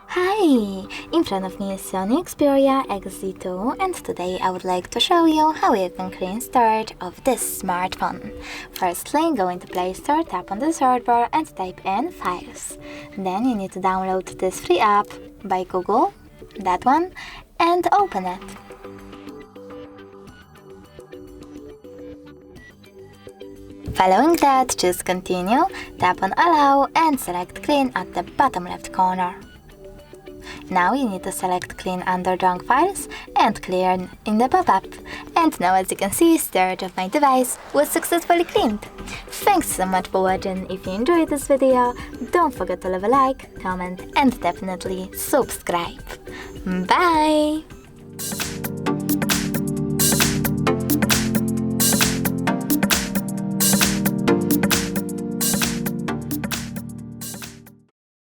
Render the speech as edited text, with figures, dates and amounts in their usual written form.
Hi! In front of me is SONY Xperia XZ2 and today I would like to show you how you can clean storage of this smartphone. Firstly, go into Play Store, tap on the search bar and type in Files. Then you need to download this free app by Google, that one, and open it. Following that, choose Continue, tap on Allow and select Clean at the bottom left corner. Now you need to select Clean under Junk Files and Clear in the pop-up. And now, as you can see, storage of my device was successfully cleaned. Thanks so much for watching. If you enjoyed this video, don't forget to leave a like, comment and definitely subscribe. Bye!